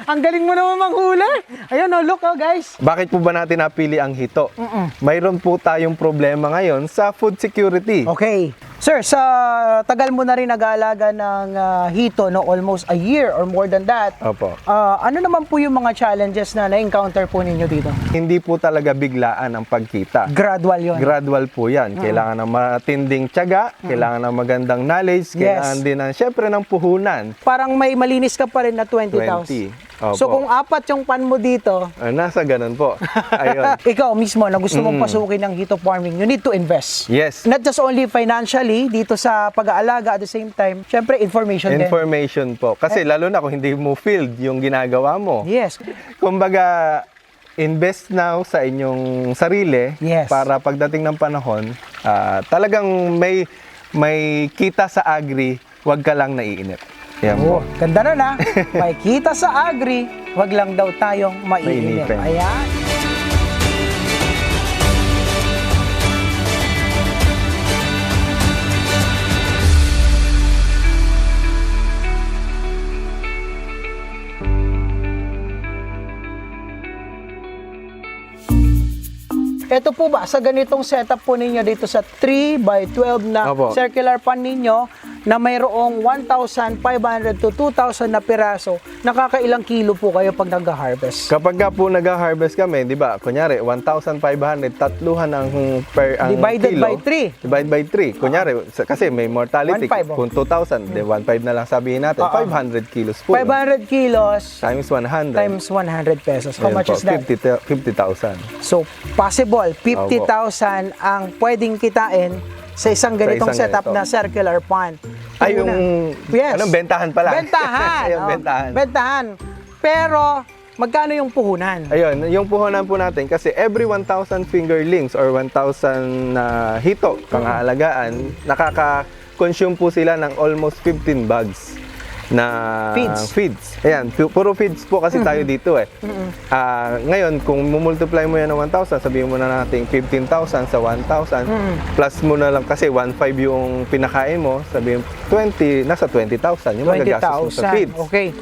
Ang galing mo naman manghuli. Ayun, oh, look, oh, guys. Bakit po ba natin napili ang hito? Mayroon po tayong problema ngayon sa food security. Okay. Sir, sa tagal mo na rin nag-aalaga ng hito, no, almost a year or more than that. Opo. Ano naman po yung mga challenges na na-encounter po ninyo dito? Hindi po talaga biglaan ang pagkita. Gradual yun. Gradual po yan. Kailangan ng matinding tiyaga, kailangan ng magandang knowledge, kailangan din ng, syempre, ng puhunan. Parang may malinis ka pa rin na 20,000. 20. Opo. So kung apat yung pan mo dito, Nasa ganun po. Ayun. ikaw mismo na gusto mong pasukin ng hito farming, you need to invest. Yes. Not just only financially, dito sa pag-aalaga, at the same time, syempre information din. Information po. Kasi lalo na kung hindi mo field yung ginagawa mo. Yes. Kumbaga, invest now sa inyong sarili Yes. para pagdating ng panahon, talagang may kita sa agri, wag ka lang naiinip. Yan po. Oh, ganda na na. May kita sa agri, wag lang daw tayong maiinip. Mainipin. Ayan. Ito po ba, sa ganitong setup po ninyo dito sa 3x12 na Opo. circular pan ninyo na mayroong 1,500 to 2,000 na piraso, nakakailang kilo po kayo pag nag-harvest? Kapag ka po nag-harvest kami, di ba, kunyari, 1,500, tatluhan ang Divided kilo. by 3. Divide by 3. Kunyari, kasi may mortality. 1,500, oh. Kung 2,000, di 1,500 na lang sabihin natin. 500 kilos po. 500 kilos Times 100. times 100 pesos. How Ayan much po, is that? 50,000. So, possible, 50,000 ang pwedeng kitain sa isang ganitong isang setup ganito. na circular pan. Ay, yung, Yes. anong bentahan pala? Bentahan. Ayun, oh, bentahan. Bentahan. Pero, magkano yung puhunan? Ayun, yung puhunan po natin, kasi every 1,000 fingerlings or 1,000 hito, panghaalagaan, nakaka-consume po sila ng almost 15 bags na feeds. Ayan, puro feeds po kasi tayo dito eh. Ngayon, kung multiply mo yan ng 1,000, sabihin mo na natin 15,000 sa 1,000, plus mo na lang kasi 1,500 yung pinakain mo, sabihin 20, nasa 20,000 yung magagastos mo sa feeds. Okay.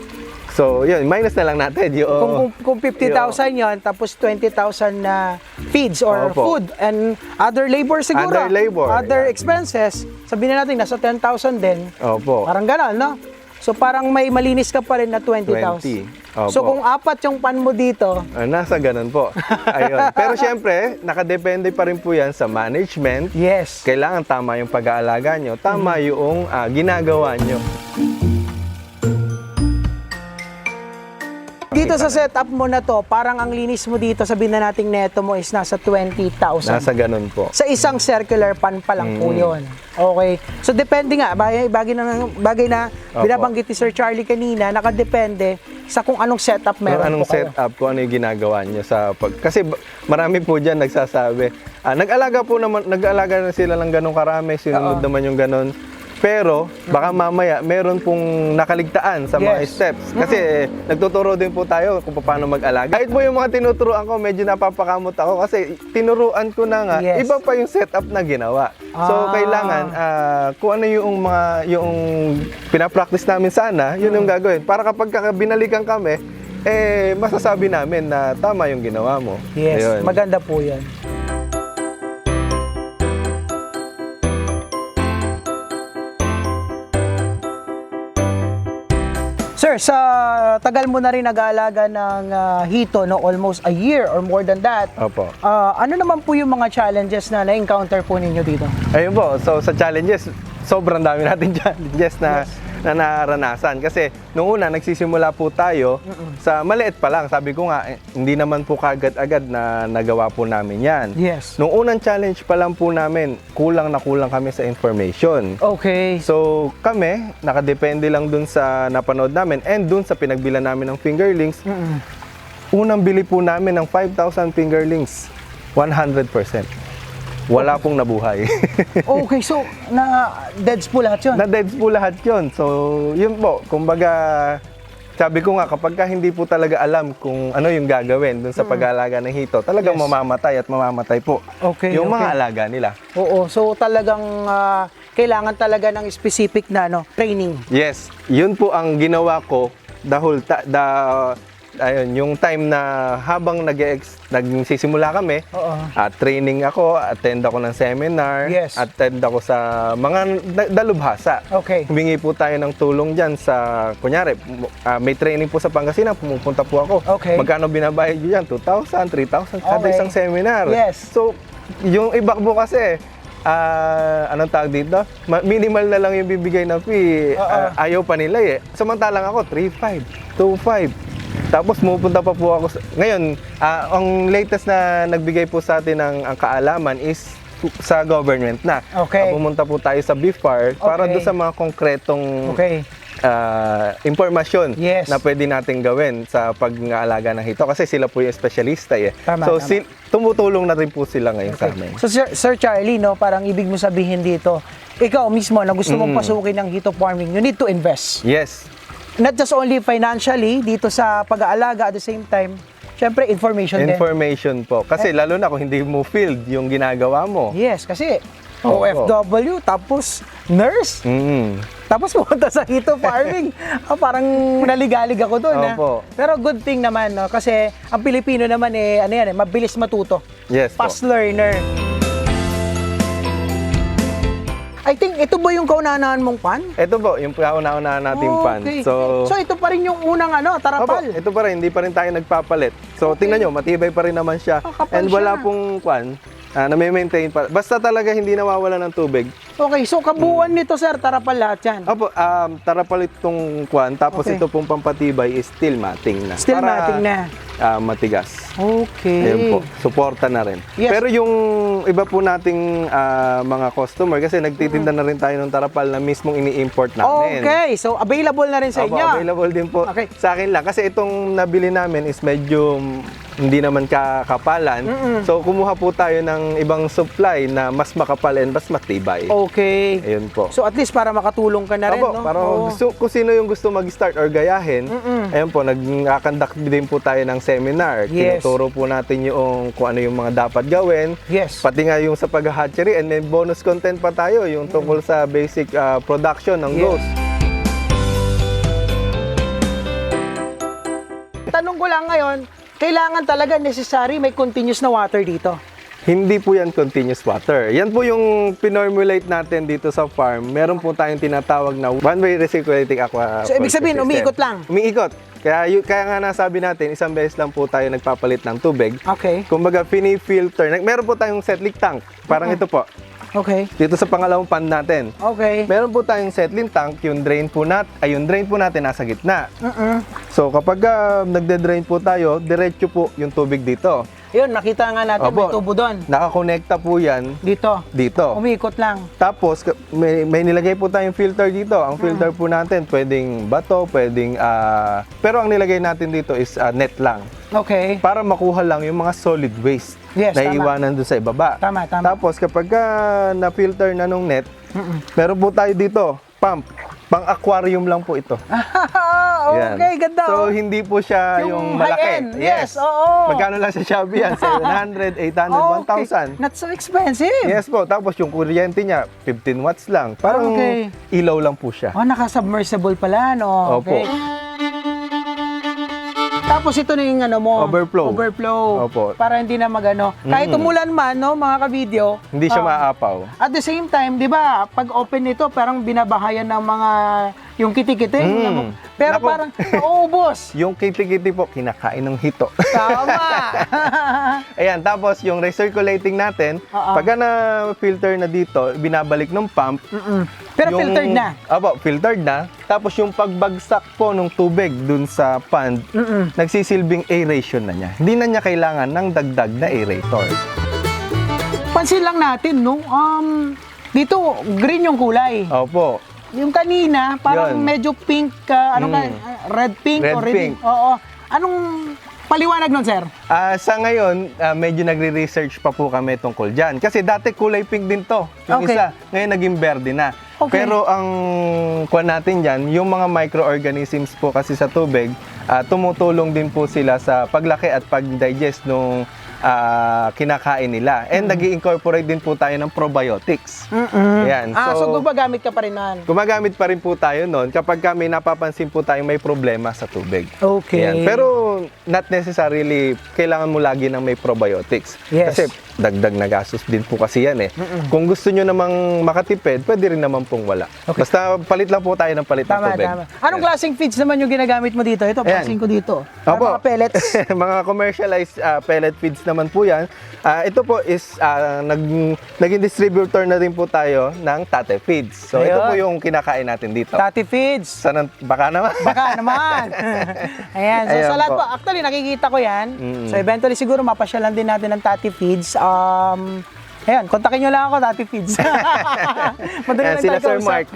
So, yun, minus na lang natin yung... Kung 50,000 yon, tapos 20,000 na feeds or Opo. food and other labor siguro. Other labor, Other yan. expenses. Sabihin na natin, nasa 10,000 din. Opo. Parang gano'n, no? So parang may malinis ka pa rin na 20,000. 20. Opo. So kung apat yung pan mo dito, Nasa ganun po. Ayun. Pero syempre, nakadepende pa rin po yan sa management. yes. Kailangan tama yung pag-aalaga nyo, tama yung ginagawa nyo. Dito sa setup mo na to, parang ang linis mo dito, sabihin na nating neto mo is nasa 20,000. Nasa ganun po. Sa isang circular pan pa lang po yun. Okay. So depende nga, bagay na Opo. binabanggit ni Sir Charlie kanina, nakadepende sa kung anong setup meron Anong po kayo. setup, kung ano yung ginagawa nyo sa kasi marami po dyan nagsasabi, nag-alaga na sila ng ganong karami, sinunod naman yung ganon. Pero, baka mamaya, meron pong nakaligtaan sa mga Yes. steps. Kasi nagtuturo din po tayo kung paano mag-alaga. Kahit po yung mga tinuturuan ko, medyo napapakamot ako kasi tinuruan ko na nga, Yes. iba pa yung setup na ginawa. So, kailangan, kung ano yung pinapractice namin sana, yun yung gagawin. Para kapag binalikan kami, masasabi namin na tama yung ginawa mo. Yes, Ayun. maganda po yan. Sir, sa tagal mo na rin nag-aalaga ng hito, no, almost a year or more than that, Opo. ano naman po yung mga challenges na na-encounter po ninyo dito? Ayun po, so sa challenges, sobrang dami natin challenges na naranasan. Kasi nung una, nagsisimula po tayo sa maliit pa lang. Sabi ko nga, hindi naman po kagad-agad na nagawa po namin yan. Yes. Nung unang challenge pa lang po namin, kulang na kulang kami sa information. Okay. So kami, nakadepende lang dun sa napanood namin and dun sa pinagbilan namin ng fingerlings. Unang bili po namin ng 5,000 fingerlings, 100%. Wala pong nabuhay. Okay, so na-deads po lahat yun? Na-deads po lahat yun. So, yun po. Kumbaga, sabi ko nga, kapag hindi po talaga alam kung ano yung gagawin dun sa pag-aalaga ng hito, talagang Yes. mamamatay at mamamatay po Okay, yung mga okay. alaga nila. Oo, so talagang kailangan talaga ng specific na training. Yes, yun po ang ginawa ko the ayun, yung time na habang nagsisimula kami, Oo. training ako, attend ako ng seminar, Yes. attend ako sa mga dalubhasa. Okay. Humingi po tayo ng tulong dyan sa, kunyari, may training po sa Pangasinan, pumupunta po ako. Okay. Magkano binabayad nyo dyan? 2,000, 3,000 kada Okay. isang seminar. Yes. So, yung iba po kasi, anong tawag dito? Minimal na lang yung bibigay na fee. Ayaw pa nila eh. Samantalang ako, 3,500, 2,500. Tapos pupunta pa po ako. Ngayon, ang latest na nagbigay po sa atin ng ang kaalaman is sa government na. Okay. Pumunta po tayo sa BIFAR para Okay. doon sa mga konkretong Okay. impormasyon Yes. na pwede natin gawin sa pag-aalaga ng hito kasi sila po yung espesyalista eh. Tama, So tama. tumutulong na rin po sila ngayon sa amin. So Sir Charlie, no, parang ibig mo sabihin dito, ikaw mismo na gusto mong pasukin ng hito farming, you need to invest. Yes. Not just only financially dito sa pag-aalaga, at the same time, syempre information din. Information po. Kasi lalo na kung hindi mo field yung ginagawa mo. Yes, kasi Opo. OFW, tapos nurse, tapos pumunta sa hito farming. Parang naligalig ako doon. Opo. Pero good thing naman, no? Kasi ang Pilipino naman mabilis matuto. Yes po. Fast learner. I think ito ba yung kauna-unahan mong pan? Ito po, yung kauna-unahan nating pan. Okay. So, ito pa rin yung unang opo, tarapal. ito pa rin, hindi pa rin tayo nagpapalit. So, tingnan nyo, matibay pa rin naman siya. Kakapal And wala siya. pong kwan, na-maintain pa. Basta talaga hindi nawawala ng tubig. Okay, so kabuuan nito, sir, tarapal lahat yan. Opo, tarapal itong kwan, tapos Okay. ito pong pampatibay is steel matting na. Steel matting na. Matigas. Okay. Ayun po, suporta na rin. Yes. Pero yung iba po nating mga customer, kasi nagtitinda na rin tayo ng tarapal na mismong ini-import namin. Okay, so available na rin sa Opo, inyo. available din po Okay. sa akin lang. Kasi itong nabili namin is medyo hindi naman kakapalan. So, kumuha po tayo ng ibang supply na mas makapal and mas matibay. Okay. Ayun po. So at least para makatulong ka na rin, Opo, no? para Oo. kung sino yung gusto mag-start or gayahin, ayun po, nag-conduct din po tayo ng seminar. Yes. Tinuturo po natin yung kung ano yung mga dapat gawin. Yes. Pati nga yung sa pag-hatchery, and then bonus content pa tayo, yung tungkol sa basic production ng Yes. goats. Tanong ko lang ngayon, kailangan talaga necessary may continuous na water dito. Hindi po yan continuous water. Yan po yung pinormulate natin dito sa farm. Meron po tayong tinatawag na one-way recirculating aqua. So, ibig sabihin, umiikot lang? Umiikot. Kaya nga nasabi natin, isang beses lang po tayo nagpapalit ng tubig. Okay. Kumbaga, fini-filter. Meron po tayong settling tank. Parang ito po. Okay. Dito sa pangalawang pan natin. Okay. Meron po tayong settling tank. Yung drain po natin nasa gitna. So, kapag nagde-drain po tayo, diretso po yung tubig dito. Yun, nakita nga natin may Opo. tubo doon. Nakakonekta po yan Dito. dito. Umiikot lang. Tapos, may nilagay po tayong filter dito. Ang filter po natin, pwedeng bato, pwedeng... pero ang nilagay natin dito is net lang. Okay. Para makuha lang yung mga solid waste Yes, na tama. iwanan doon sa ibaba. Tama, tama. Tapos, kapag na-filter na nung net, meron po tayo dito, pump. Pang-aquarium lang po ito. Yan. Okay, ganda. So, hindi po siya yung malaki. high-end. Yes, oo. Magkano lang sa Shopee yan? 700, 800, 1,000. Not so expensive. Yes po, tapos yung kuryente niya, 15 watts lang. Parang Okay. ilaw lang po siya. Oh, naka-submersible pala, no? Opo. Okay. Tapos ito na yung ano mo. Overflow. Overflow. Opo. Para hindi na magano. Kahit umulan man, no, mga ka-video. Hindi siya maaapaw. At the same time, di ba, pag open nito, parang binabahayan ng mga, yung kiti-kiti. Pero Naku. parang nauubos. Yung kiti-kiti po, kinakain ng hito. Tama. Ayan, tapos yung recirculating natin, pagka na-filter na dito, binabalik ng pump. Pero filtered na. Opo, filtered na. Tapos yung pagbagsak po ng tubig dun sa pond, nagsisilbing aeration na niya. Hindi na niya kailangan ng dagdag na aerator. Pansin lang natin, no? Dito, green yung kulay. Opo. Yung kanina, parang Yun. medyo pink, red pink Red o red pink. Oo. Anong paliwanag nun, sir? Sa ngayon, medyo nagre-research pa po kami tungkol dyan. Kasi dati kulay pink din to, yung Okay. isa. Ngayon naging berde na. Okay. Pero ang kuwan natin dyan, yung mga microorganisms po kasi sa tubig, tumutulong din po sila sa paglaki at pag-digest ng kinakain nila. And nag-i-incorporate din po tayo ng probiotics. Ayan. So gumagamit ka pa rin nun? Gumagamit pa rin po tayo noon kapag kami napapansin po tayong may problema sa tubig. Okay. Ayan. Pero not necessarily kailangan mo lagi ng may probiotics. Yes. Kasi dagdag na gastos din po kasi yan eh. Kung gusto nyo namang makatipid, pwede rin naman pong wala. Okay. Basta palit lang po tayo ng palit ng Tama, tubig. tama. Anong klaseng feeds naman yung ginagamit mo dito? Ito, Ayan. pansin ko dito. Opo. Mga pellets. Mga commercialized pellet feeds naman po yan. Ito po is naging distributor na rin po tayo ng Tate Feeds. So ito Ayun. po yung kinakain natin dito. Tati feeds. Sana, baka naman. Baka naman. Ayan. So Ayan sa lahat po. po, actually nakikita ko yan. So eventually siguro mapasyalan din natin ng Tati Feeds. Ayan, kontakin nyo lang ako, Tati Feeds. Madali Ayan, lang sila tayo Sir kausap. Mark.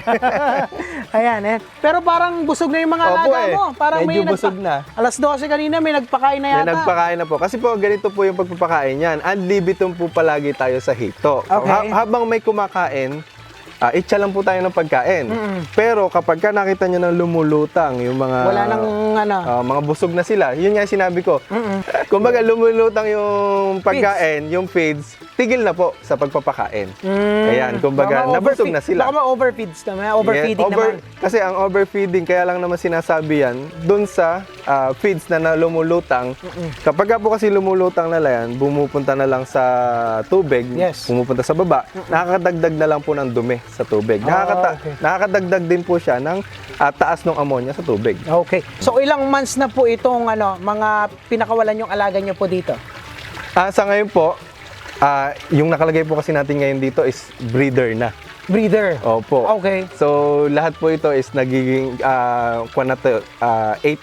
Ayan, eh. Pero parang busog na yung mga Opo, alaga mo. Parang medyo may busog na. Alas 12 kanina, may nagpakain na May yata. nagpakain na po. Kasi po, ganito po yung pagpapakain yan. Unlimited po palagi tayo sa hito. Okay. Habang may kumakain, itcha lang po tayo ng pagkain. Pero kapag ka nakita nyo ng lumulutang, yung mga... Wala nang mga busog na sila. Yun nga yung sinabi ko. Kumbaga lumulutang yung pagkain, yung feeds, tigil na po sa pagpapakain. Ayan, kumbaga nabusog na sila. Baka ma-overfeeds naman, overfeeding naman. Kasi ang overfeeding, kaya lang naman sinasabi yan, dun sa feeds na lumulutang, kapag po kasi lumulutang na yan, bumupunta na lang sa tubig, Yes. bumupunta sa baba, nakakadagdag na lang po ng dumi sa tubig. Okay. Nakakadagdag din po siya ng taas ng ammonia sa tubig. Okay. So ilang months na po itong mga pinakawalan yung alaga nyo po dito? Sa ngayon po, yung nakalagay po kasi natin ngayon dito is breeder na. Breeder? Opo. Okay. So, lahat po ito is nagiging 8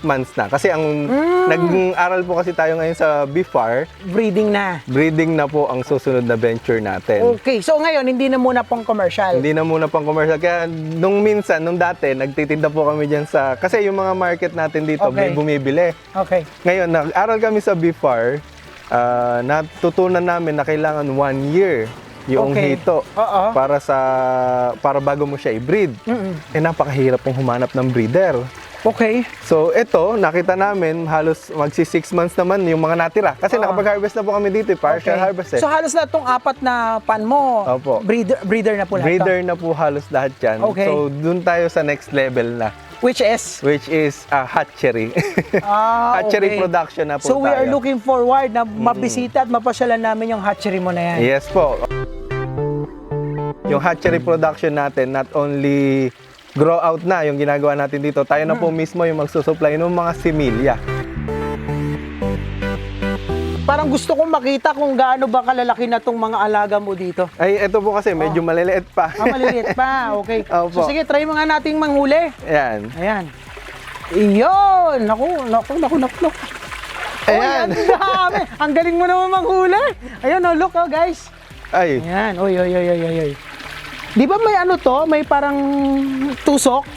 months na. Kasi ang nag-aral po kasi tayo ngayon sa BFAR, Breeding na. breeding na po ang susunod na venture natin. Okay. So ngayon, hindi na muna pong commercial. Hindi na muna pang commercial. Kaya nung dati, nagtitinda po kami dyan sa... Kasi yung mga market natin dito, Okay. may bumibili. Okay. Ngayon, nag-aral kami sa BFAR, natutunan namin na kailangan 1 year yung Okay. hito Oo. para bago mo siya i-breed. Napakahirap pong humanap ng breeder. Okay. So ito, nakita namin halos magsi 6 months naman yung mga natira. Kasi nakapag-harvest na po kami dito, partial harvest eh. So halos lahat tong 4 na pan mo, Opo. breeder na po lahat to? Breeder na po halos lahat yan. Okay. So dun tayo sa next level na, Which is? which is hatchery. okay. Hatchery production na po So we are tayo. looking forward na mabisita at mapasyalan namin yung hatchery mo na yan. Yes po. Yung hatchery production natin, not only grow out na yung ginagawa natin dito, tayo na po mismo yung magsusupply ng mga similya. Parang gusto kong makita kung gaano ba kalalaki na tong mga alaga mo dito. Ay, ito po kasi medyo maliliit pa. Maliliit pa. Okay. Opo. So sige, try mo nga nating manghuli. Ayan. Ayan. Iyon! Naku. Ayan. Oy, ang dami. Ang galing mo naman manghuli. Ayan, look guys. Ay. Ayan. Oy. Di ba may to? May parang tusok?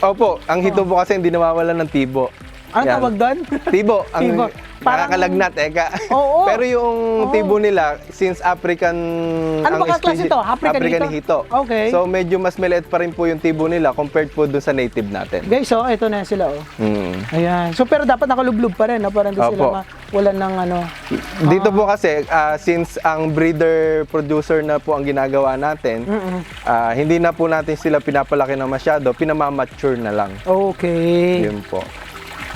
Opo, ang hito po kasi hindi nawawala ng tibo. Ano Yan. tawag doon? Tibo. Tibo. Parang- Nakakalagnat, eka. Oo. Pero yung tibo nila, since African... Ano ba klase species- to? African hito? Okay. So medyo mas maliit pa rin po yung tibo nila compared po dun sa native natin. Guys, ito na sila. Mm. Ayan. So pero dapat nakalublob pa rin. Parang di sila Opo. wala ng Dito po kasi, since ang breeder-producer na po ang ginagawa natin, hindi na po natin sila pinapalaki na masyado, pinamamature na lang. Okay. Yun po.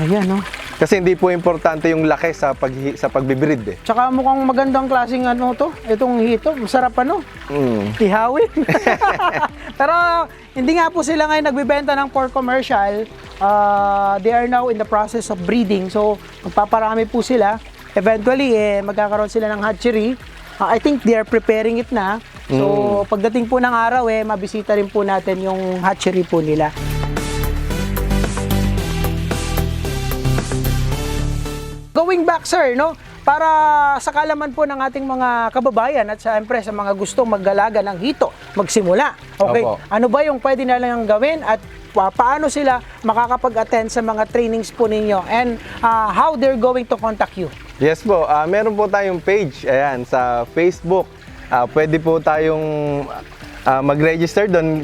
Ayan, Kasi hindi po importante yung laki sa pagbibreed eh. Tsaka mukhang magandang klaseng to. Itong hito. Masarap ihawin. Pero hindi nga po sila ngayon nagbibenta ng for commercial. They are now in the process of breeding. So magpaparami po sila. Eventually, magkakaroon sila ng hatchery. I think they are preparing it na. So pagdating po ng araw, mabisita rin po natin yung hatchery po nila. Going back, sir, para sa kalaman po ng ating mga kababayan at siyempre sa mga gustong maggalaga ng hito, magsimula. Okay? Opo. Ano ba yung pwede na lang gawin at paano sila makakapag-attend sa mga trainings po ninyo and how they're going to contact you? Yes po, meron po tayong page, ayan, sa Facebook. Pwede po tayong mag-register doon,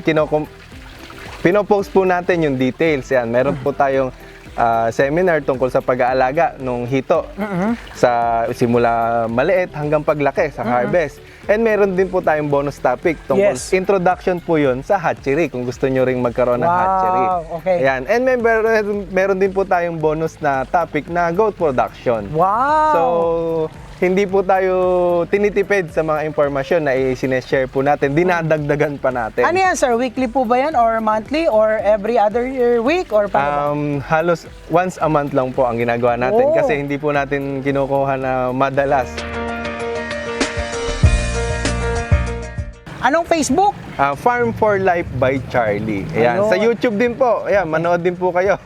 pinopost po natin yung details. Ayan, meron po tayong seminar tungkol sa pag-aalaga ng hito. Sa simula maliit hanggang paglaki sa harvest. And meron din po tayong bonus topic tungkol introduction po yun sa hatchery kung gusto nyo ring magkaroon ng hatchery. Okay. Ayan. And meron din po tayong bonus na topic na goat production. Wow! So, hindi po tayo tinitipid sa mga impormasyon na i-sineshare po natin. Dinadagdagan pa natin. Ano yan, sir? Weekly po ba yan? Or monthly? Or every other week? Or paano ba? Halos once a month lang po ang ginagawa natin kasi hindi po natin kinukuha na madalas. Anong Facebook? Farm for Life by Charlie. Ayan. Ayun. Sa YouTube din po. Ayan, manood din po kayo.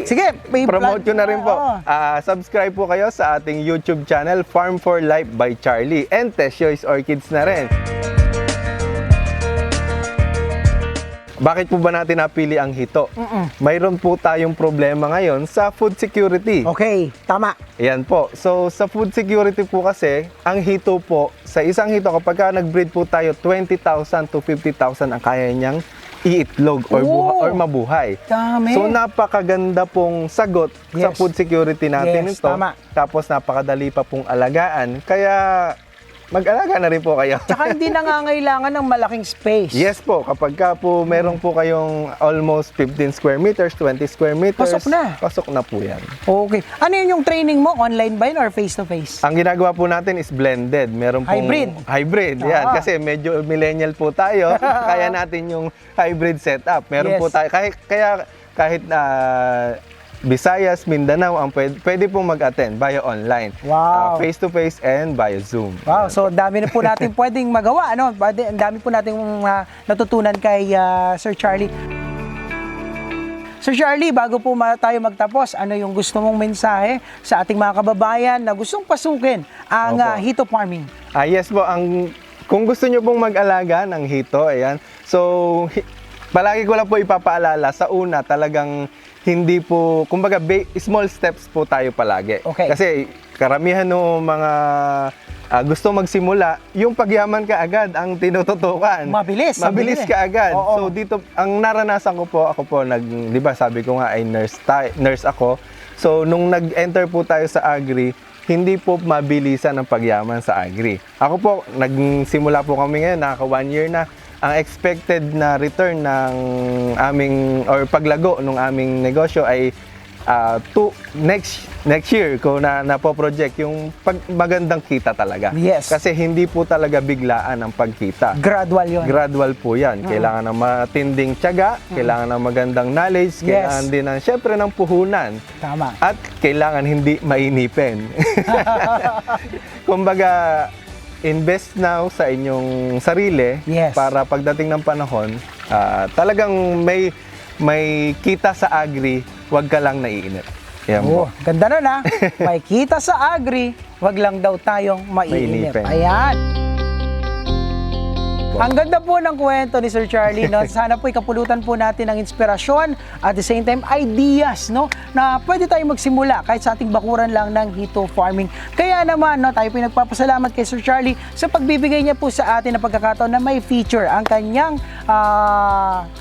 Sige, Promote ko na rin po. Oo. Subscribe po kayo sa ating YouTube channel, Farm for Life by Charlie. And Tesyo's Orchids na rin. Bakit po ba natin napili ang hito? Mayroon po tayong problema ngayon sa food security. Okay, tama. Ayan po. So, sa food security po kasi, ang hito po, sa isang hito, kapag ka nag-breed po tayo, 20,000 to 50,000 ang kaya niyang iitlog or mabuhay. Dami. So, napakaganda pong sagot sa food security natin ito. Tama. Tapos, napakadali pa pong alagaan. Kaya, mag-alaga na rin po kayo. Tsaka hindi nangangailangan ng malaking space. Yes po, kapag ka po meron po kayong almost 15 square meters, 20 square meters, Pasok na. Pasok na po yan. Okay. Ano yun yung training mo? Online ba yun or face-to-face? Ang ginagawa po natin is blended. Meron pong hybrid. Yan, kasi medyo millennial po tayo. Kaya natin yung hybrid setup. Meron po tayo, kahit Visayas, Mindanao, ang pwede pong mag-attend via online. Wow. Face-to-face and via Zoom. Wow, so dami na po natin pwedeng magawa, ano? Ang dami po nating natutunan kay Sir Charlie. Sir Charlie, bago po tayo magtapos, ano yung gusto mong mensahe sa ating mga kababayan na gustong pasukin ang hito farming? Yes po, kung gusto nyo pong mag-alaga ng hito, ayan. So, palagi ko lang po ipapaalala, sa una talagang hindi po, kumbaga small steps po tayo palagi. Okay. Kasi karamihan ng mga gusto magsimula, yung pagyaman ka agad ang tinututukan. Mabilis ka agad. Oo. So dito, ang naranasan ko po, ako po, di ba sabi ko nga ay nurse ako. So nung nag-enter po tayo sa agri, hindi po mabilisan ang pagyaman sa agri. Ako po, nagsimula po kami ngayon, nakaka 1 year na. Ang expected na return ng aming paglago ng aming negosyo ay next year ko na napo-project yung magandang kita talaga. Yes. Kasi hindi po talaga biglaan ang pagkita. Gradual yun. Gradual po yan. Kailangan ng matinding tiyaga, kailangan ng magandang knowledge, kailangan din syempre ng puhunan. Tama. At kailangan hindi mainipin. Kumbaga, invest now sa inyong sarili para pagdating ng panahon, talagang may kita sa agri, wag ka lang naiinip. Yan po. Ganda nun ha. May kita sa agri, wag lang daw tayong mainip. Ayan. Ang ganda po ng kwento ni Sir Charlie, no? Sana po ikapulutan po natin ng inspirasyon at the same time ideas, no? Na pwede tayong magsimula kahit sa ating bakuran lang ng hito farming. Kaya naman, no, tayo po nagpapasalamat kay Sir Charlie sa pagbibigay niya po sa atin ng pagkakataon na may feature ang kanyang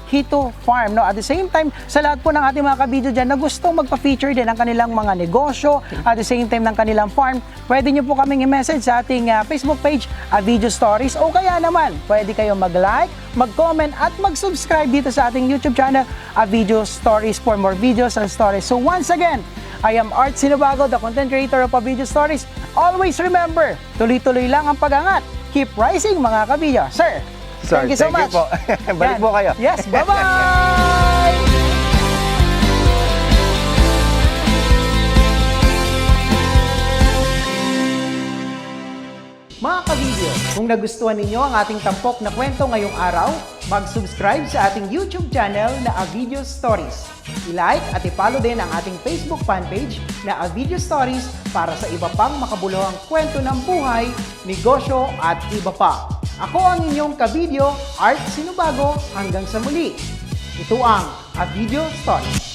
hito farm, no? At the same time, sa lahat po ng ating mga kabidyo dyan na gustong magpa-feature din ang kanilang mga negosyo at the same time ng kanilang farm, pwede niyo po kaming i-message sa ating Facebook page, Video Stories, o kaya naman, pwede kayo mag-like, mag-comment at mag-subscribe dito sa ating YouTube channel, Video Stories, for more videos and stories. So once again, I am Art Sinabago, the content creator of Video Stories. Always remember, tuloy-tuloy lang ang pag-angat. Keep rising mga kabidyo. Sir, thank you so much. Po. Balik po kayo. Yes, bye-bye! Mga kabidyo, kung nagustuhan ninyo ang ating tampok na kwento ngayong araw, mag-subscribe sa ating YouTube channel na Video Stories. I-like at i-follow din ang ating Facebook fanpage na Video Stories para sa iba pang makabuluhang kwento ng buhay, negosyo at iba pa. Ako ang inyong kabidyo, Art Sinubago, hanggang sa muli. Ito ang Video Stories.